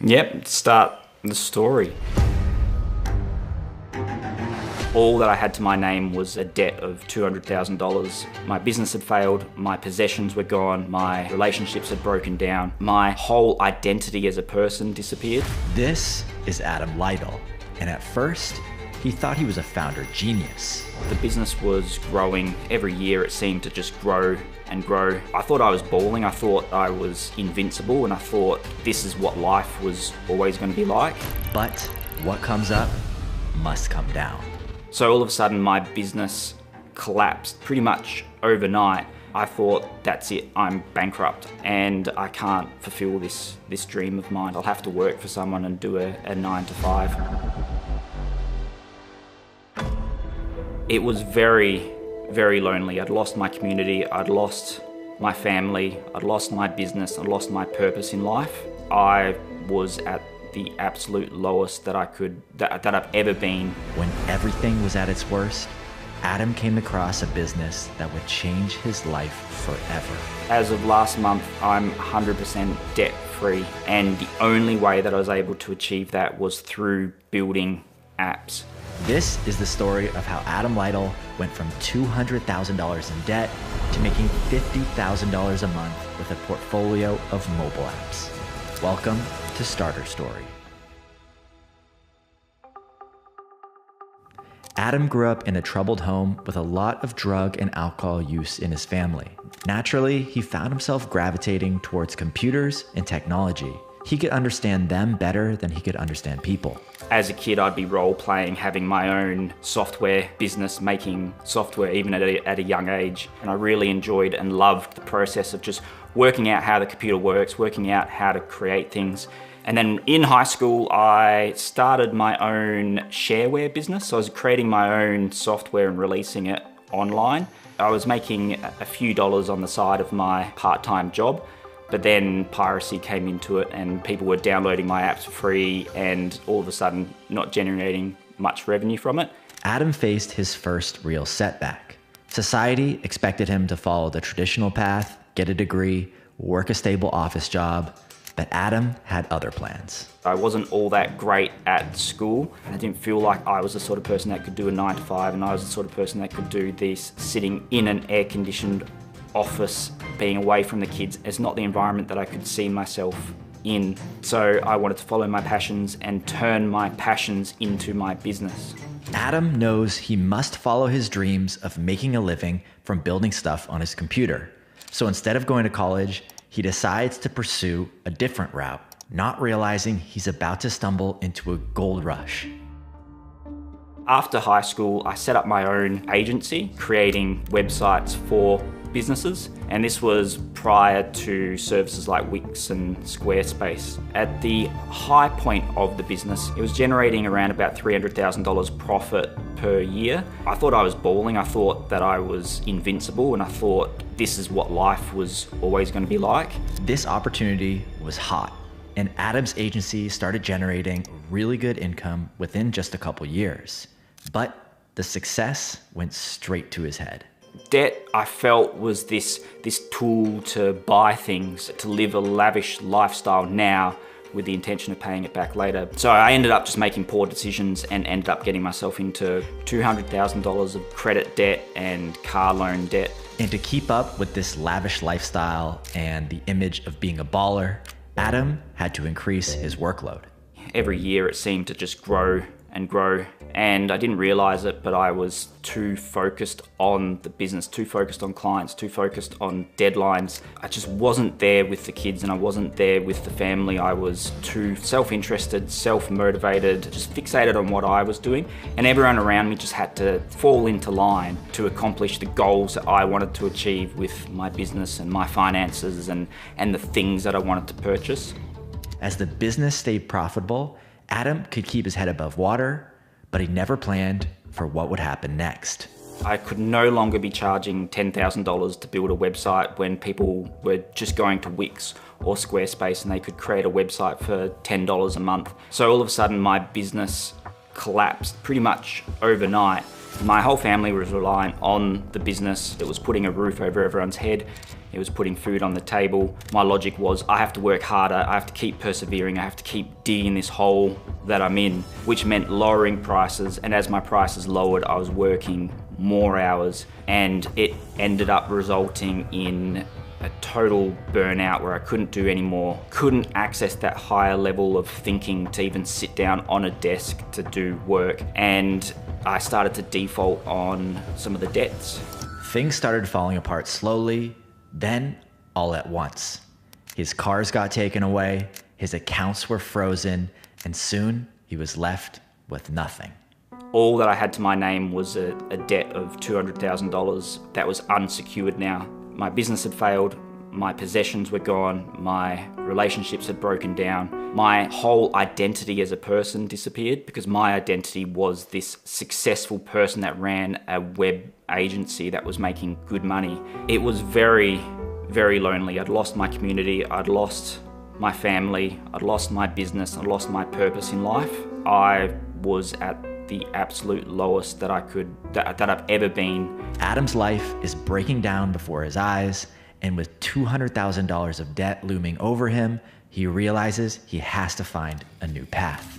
Yep, start the story. All that I had to my name was a debt of $200,000. My business had failed, my possessions were gone, my relationships had broken down, my whole identity as a person disappeared. This is Adam Lyttle, and at first, he thought he was a founder genius. The business was growing. Every year it seemed to just grow and grow. I thought I was balling, I thought I was invincible, and I thought this is what life was always going to be like. But what comes up must come down. So all of a sudden my business collapsed pretty much overnight. I thought, that's it, I'm bankrupt and I can't fulfill this dream of mine. I'll have to work for someone and do a 9 to 5. It was very, very lonely. I'd lost my community, I'd lost my family, I'd lost my business, I'd lost my purpose in life. I was at the absolute lowest that I've ever been. When everything was at its worst, Adam came across a business that would change his life forever. As of last month, I'm 100% debt-free, and the only way that I was able to achieve that was through building apps. This is the story of how Adam Lyttle went from $200,000 in debt to making $50,000 a month with a portfolio of mobile apps. Welcome to Starter Story. Adam grew up in a troubled home with a lot of drug and alcohol use in his family. Naturally, he found himself gravitating towards computers and technology. He could understand them better than he could understand people. As a kid, I'd be role-playing, having my own software business, making software even at a young age. And I really enjoyed and loved the process of just working out how the computer works, working out how to create things. And then in high school, I started my own shareware business. So I was creating my own software and releasing it online. I was making a few dollars on the side of my part-time job. But then piracy came into it and people were downloading my apps for free and all of a sudden not generating much revenue from it. Adam faced his first real setback. Society expected him to follow the traditional path, get a degree, work a stable office job, but Adam had other plans. I wasn't all that great at school. I didn't feel like I was the sort of person that could do a 9 to 5, and I was the sort of person that could do this sitting in an air-conditioned office, being away from the kids. It's not the environment that I could see myself in. So I wanted to follow my passions and turn my passions into my business. Adam knows he must follow his dreams of making a living from building stuff on his computer. So instead of going to college, he decides to pursue a different route, not realizing he's about to stumble into a gold rush. After high school, I set up my own agency, creating websites for businesses, and this was prior to services like Wix and Squarespace. At the high point of the business, it was generating around about $300,000 profit per year. I thought I was balling, I thought that I was invincible, and I thought this is what life was always going to be like. This opportunity was hot, and Adam's agency started generating really good income within just a couple years. But the success went straight to his head. Debt, I felt, was this tool to buy things, to live a lavish lifestyle now with the intention of paying it back later. So I ended up just making poor decisions and ended up getting myself into $200,000 of credit debt and car loan debt. And to keep up with this lavish lifestyle and the image of being a baller, Adam had to increase his workload. Every year it seemed to just grow and grow, and I didn't realize it, but I was too focused on the business, too focused on clients, too focused on deadlines. I just wasn't there with the kids and I wasn't there with the family. I was too self-interested, self-motivated, just fixated on what I was doing, and everyone around me just had to fall into line to accomplish the goals that I wanted to achieve with my business and my finances and the things that I wanted to purchase. As the business stayed profitable, Adam could keep his head above water, but he never planned for what would happen next. I could no longer be charging $10,000 to build a website when people were just going to Wix or Squarespace and they could create a website for $10 a month. So all of a sudden my business collapsed pretty much overnight. My whole family was reliant on the business. It was putting a roof over everyone's head. It was putting food on the table. My logic was I have to work harder, I have to keep persevering, I have to keep digging this hole that I'm in, which meant lowering prices. And as my prices lowered, I was working more hours, and it ended up resulting in a total burnout where I couldn't do any more, couldn't access that higher level of thinking to even sit down on a desk to do work. And I started to default on some of the debts. Things started falling apart slowly, then all at once. His cars got taken away, his accounts were frozen, and soon he was left with nothing. All that I had to my name was a debt of $200,000 that was unsecured now. My business had failed, my possessions were gone, my relationships had broken down, my whole identity as a person disappeared, because my identity was this successful person that ran a web agency that was making good money. It was very, very lonely. I'd lost my community, I'd lost my family, I'd lost my business, I'd lost my purpose in life. I was at the absolute lowest that I've ever been. Adam's life is breaking down before his eyes, and with $200,000 of debt looming over him, he realizes he has to find a new path.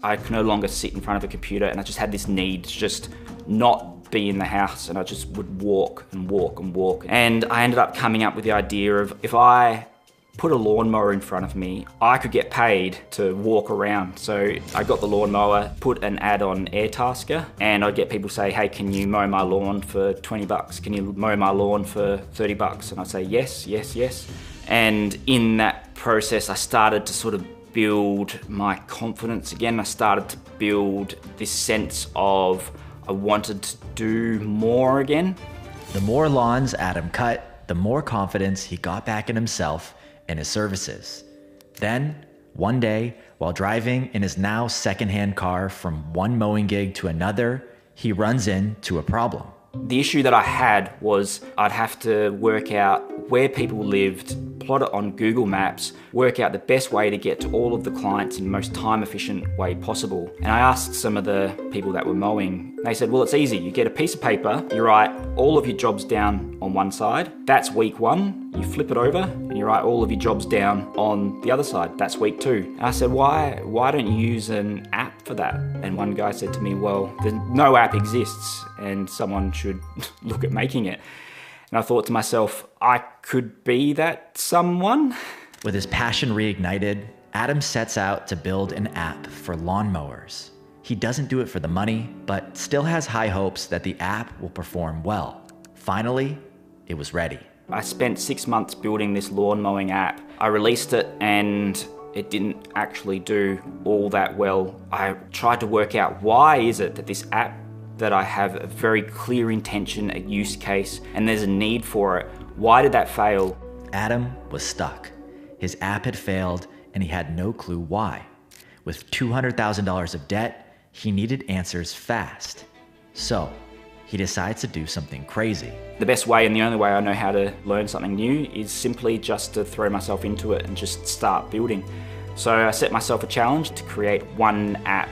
I could no longer sit in front of a computer, and I just had this need to just not be in the house, and I just would walk and walk and walk. And I ended up coming up with the idea of, if I put a lawnmower in front of me, I could get paid to walk around. So I got the lawnmower, put an ad on Airtasker, and I'd get people say, hey, can you mow my lawn for 20 bucks? Can you mow my lawn for 30 bucks? And I'd say, yes, yes, yes. And in that process, I started to sort of build my confidence again. I started to build this sense of I wanted to do more again. The more lawns Adam cut, the more confidence he got back in himself and his services. Then, one day, while driving in his now secondhand car from one mowing gig to another, he runs into a problem. The issue that I had was I'd have to work out where people lived, plot it on Google Maps, work out the best way to get to all of the clients in the most time-efficient way possible. And I asked some of the people that were mowing, they said, well, it's easy. You get a piece of paper, you write all of your jobs down on one side. That's week one. You flip it over and you write all of your jobs down on the other side. That's week two. And I said, why don't you use an app for that? And one guy said to me, well, no app exists and someone should look at making it. And I thought to myself, I could be that someone. With his passion reignited, Adam sets out to build an app for lawnmowers. He doesn't do it for the money, but still has high hopes that the app will perform well. Finally, it was ready. I spent 6 months building this lawn mowing app. I released it and it didn't actually do all that well. I tried to work out why is it that this app that I have a very clear intention, a use case, and there's a need for it. Why did that fail? Adam was stuck. His app had failed and he had no clue why. With $200,000 of debt, he needed answers fast. So he decides to do something crazy. The best way and the only way I know how to learn something new is simply just to throw myself into it and just start building. So I set myself a challenge to create one app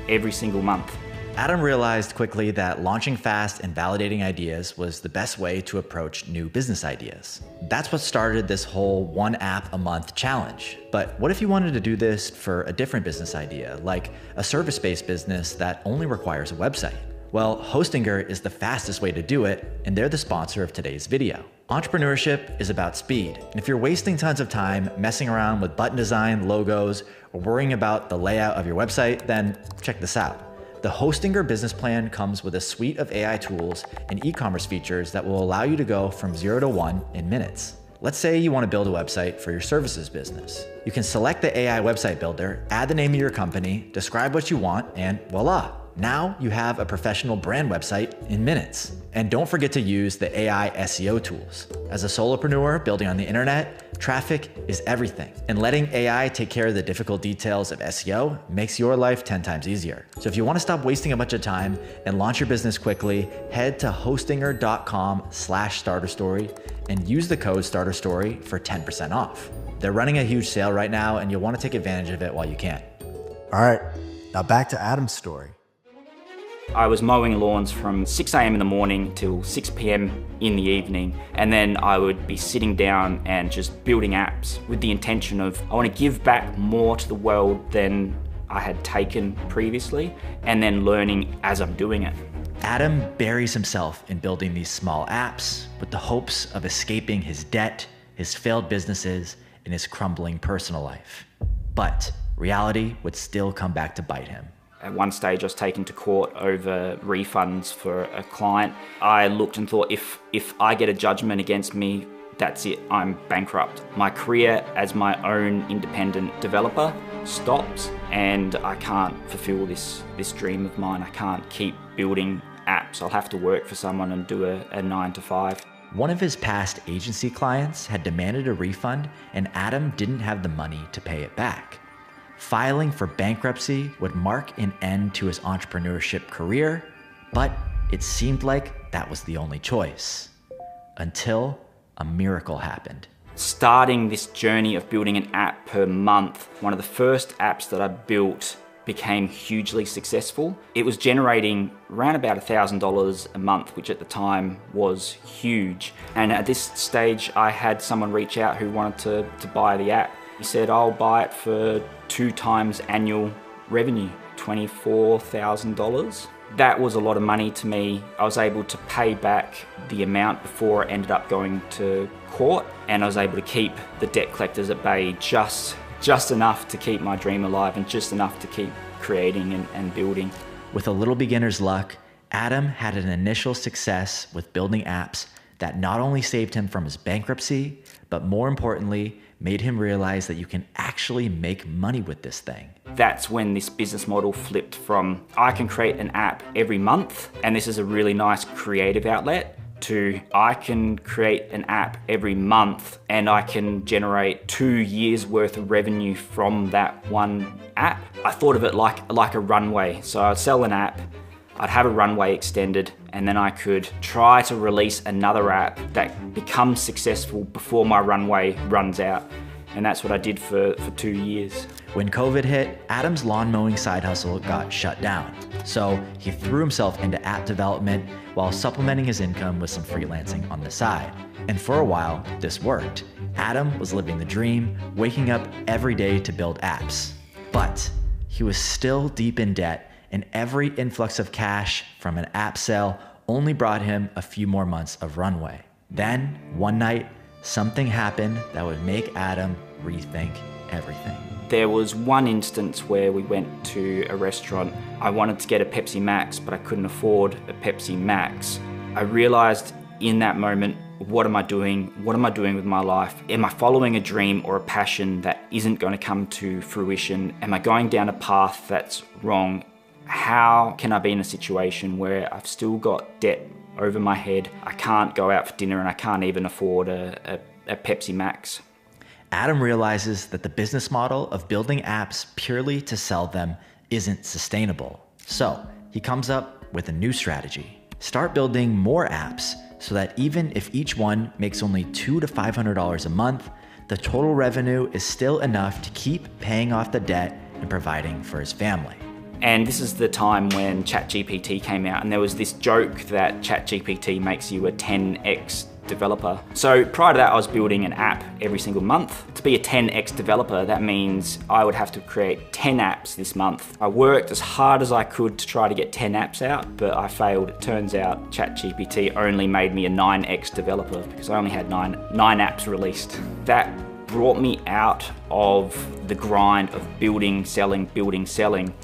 every single month. Adam realized quickly that launching fast and validating ideas was the best way to approach new business ideas. That's what started this whole one app a month challenge. But what if you wanted to do this for a different business idea, like a service-based business that only requires a website? Well, Hostinger is the fastest way to do it, and they're the sponsor of today's video. Entrepreneurship is about speed, and if you're wasting tons of time messing around with button design, logos, or worrying about the layout of your website, then check this out. The Hostinger business plan comes with a suite of AI tools and e-commerce features that will allow you to go from 0 to 1 in minutes. Let's say you want to build a website for your services business. You can select the AI website builder, add the name of your company, describe what you want, and voila! Now you have a professional brand website in minutes. And don't forget to use the AI SEO tools. As a solopreneur building on the internet, traffic is everything. And letting AI take care of the difficult details of SEO makes your life 10 times easier. So if you want to stop wasting a bunch of time and launch your business quickly, head to hostinger.com/starterstory and use the code StarterStory for 10% off. They're running a huge sale right now and you'll want to take advantage of it while you can. All right, now back to Adam's story. I was mowing lawns from 6 a.m. in the morning till 6 p.m. in the evening, and then I would be sitting down and just building apps with the intention of, I want to give back more to the world than I had taken previously, and then learning as I'm doing it. Adam buries himself in building these small apps with the hopes of escaping his debt, his failed businesses, and his crumbling personal life. But reality would still come back to bite him. At one stage, I was taken to court over refunds for a client. I looked and thought, if I get a judgment against me, that's it, I'm bankrupt. My career as my own independent developer stops, and I can't fulfill this dream of mine. I can't keep building apps. I'll have to work for someone and do a 9-to-5. One of his past agency clients had demanded a refund, and Adam didn't have the money to pay it back. Filing for bankruptcy would mark an end to his entrepreneurship career, but it seemed like that was the only choice. Until a miracle happened. Starting this journey of building an app per month, one of the first apps that I built became hugely successful. It was generating around about $1,000 a month, which at the time was huge. And at this stage, I had someone reach out who wanted to buy the app. He said, I'll buy it for 2 times annual revenue, $24,000. That was a lot of money to me. I was able to pay back the amount before it ended up going to court, and I was able to keep the debt collectors at bay just enough to keep my dream alive and just enough to keep creating and building. With a little beginner's luck, Adam had an initial success with building apps that not only saved him from his bankruptcy, but more importantly, made him realize that you can actually make money with this thing. That's when this business model flipped from, I can create an app every month, and this is a really nice creative outlet, to I can create an app every month and I can generate 2 years worth of revenue from that one app. I thought of it like a runway. So I'd sell an app, I'd have a runway extended, and then I could try to release another app that becomes successful before my runway runs out. And that's what I did for 2 years. When COVID hit, Adam's lawn mowing side hustle got shut down. So he threw himself into app development while supplementing his income with some freelancing on the side. And for a while, this worked. Adam was living the dream, waking up every day to build apps. But he was still deep in debt, and every influx of cash from an app sale only brought him a few more months of runway. Then, one night, something happened that would make Adam rethink everything. There was one instance where we went to a restaurant. I wanted to get a Pepsi Max, but I couldn't afford a Pepsi Max. I realized in that moment, what am I doing? What am I doing with my life? Am I following a dream or a passion that isn't going to come to fruition? Am I going down a path that's wrong? How can I be in a situation where I've still got debt over my head? I can't go out for dinner and I can't even afford a Pepsi Max. Adam realizes that the business model of building apps purely to sell them isn't sustainable. So he comes up with a new strategy. Start building more apps so that even if each one makes only $200 to $500 a month, the total revenue is still enough to keep paying off the debt and providing for his family. And this is the time when ChatGPT came out, and there was this joke that ChatGPT makes you a 10x developer. So prior to that, I was building an app every single month. To be a 10x developer, that means I would have to create 10 apps this month. I worked as hard as I could to try to get 10 apps out, but I failed. It turns out ChatGPT only made me a 9x developer because I only had nine apps released. That brought me out of the grind of building, selling,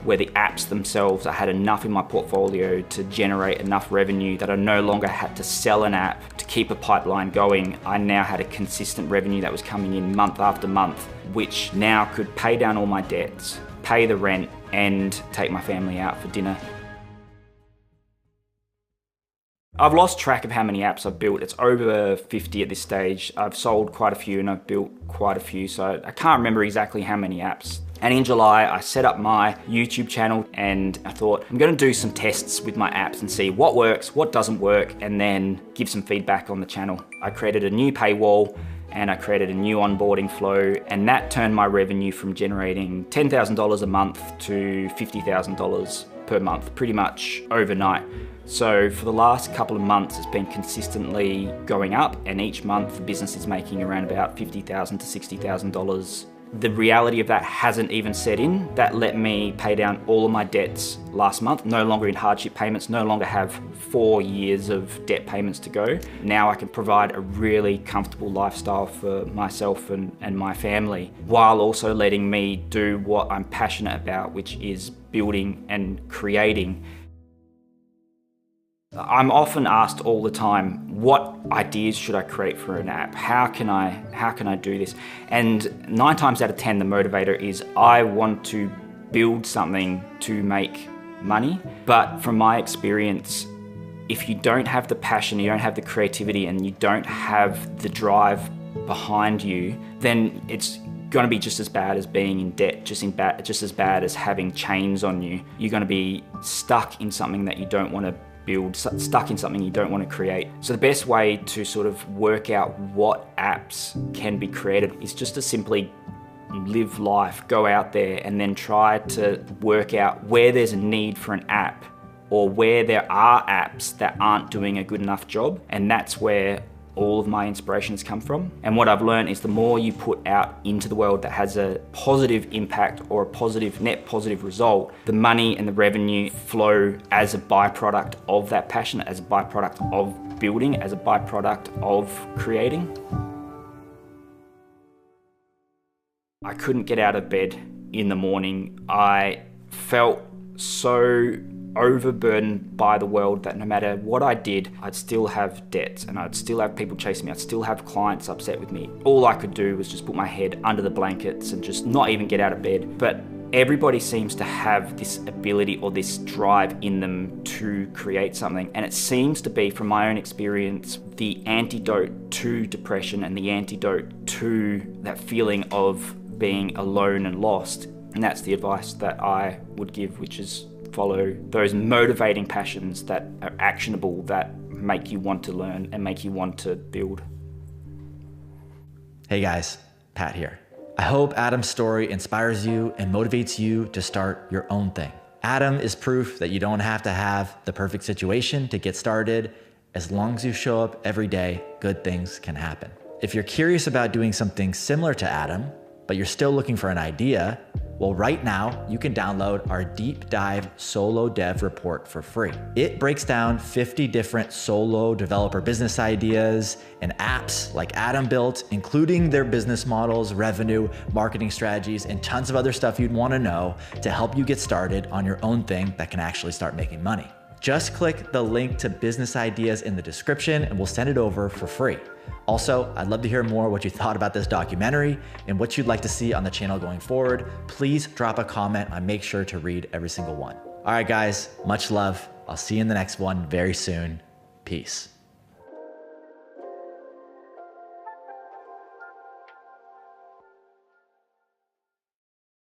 where the apps themselves, I had enough in my portfolio to generate enough revenue that I no longer had to sell an app to keep a pipeline going. I now had a consistent revenue that was coming in month after month, which now could pay down all my debts, pay the rent, and take my family out for dinner. I've lost track of how many apps I've built. It's over 50 at this stage. I've sold quite a few and I've built quite a few, so I can't remember exactly how many apps. And in July, I set up my YouTube channel and I thought, I'm gonna do some tests with my apps and see what works, what doesn't work, and then give some feedback on the channel. I created a new paywall and I created a new onboarding flow, and that turned my revenue from generating $10,000 a month to $50,000 per month, pretty much overnight. So for the last couple of months, it's been consistently going up, and each month the business is making around about $50,000 to $60,000. The reality of that hasn't even set in. That let me pay down all of my debts last month, no longer in hardship payments, no longer have 4 years of debt payments to go. Now I can provide a really comfortable lifestyle for myself and my family, while also letting me do what I'm passionate about, which is building and creating. I'm often asked all the time, what ideas should I create for an app? How can I do this? And 9 times out of 10, the motivator is I want to build something to make money. But from my experience, if you don't have the passion, you don't have the creativity, and you don't have the drive behind you, then it's going to be just as bad as being in debt, just as bad as having chains on you. You're going to be stuck in something that you don't want to build, stuck in something you don't want to create. So the best way to sort of work out what apps can be created is just to simply live life, go out there and then try to work out where there's a need for an app, or where there are apps that aren't doing a good enough job. And that's where all of my inspirations come from. And what I've learned is the more you put out into the world that has a positive impact or a positive, net positive result, the money and the revenue flow as a byproduct of that passion, as a byproduct of building, as a byproduct of creating. I couldn't get out of bed in the morning. I felt so overburdened by the world that no matter what I did, I'd still have debts, and I'd still have people chasing me. I'd still have clients upset with me. All I could do was just put my head under the blankets and just not even get out of bed. But everybody seems to have this ability or this drive in them to create something. And it seems to be, from my own experience, the antidote to depression and the antidote to that feeling of being alone and lost. And that's the advice that I would give, which is follow those motivating passions that are actionable, that make you want to learn and make you want to build. Hey guys, Pat here. I hope Adam's story inspires you and motivates you to start your own thing. Adam is proof that you don't have to have the perfect situation to get started. As long as you show up every day, good things can happen. If you're curious about doing something similar to Adam, but you're still looking for an idea, well, right now you can download our deep dive solo dev report for free. It breaks down 50 different solo developer business ideas and apps like Adam built, including their business models, revenue, marketing strategies, and tons of other stuff you'd want to know to help you get started on your own thing that can actually start making money. Just click the link to business ideas in the description and we'll send it over for free. Also, I'd love to hear more what you thought about this documentary and what you'd like to see on the channel going forward. Please drop a comment. I make sure to read every single one. All right, guys, much love. I'll see you in the next one very soon. Peace.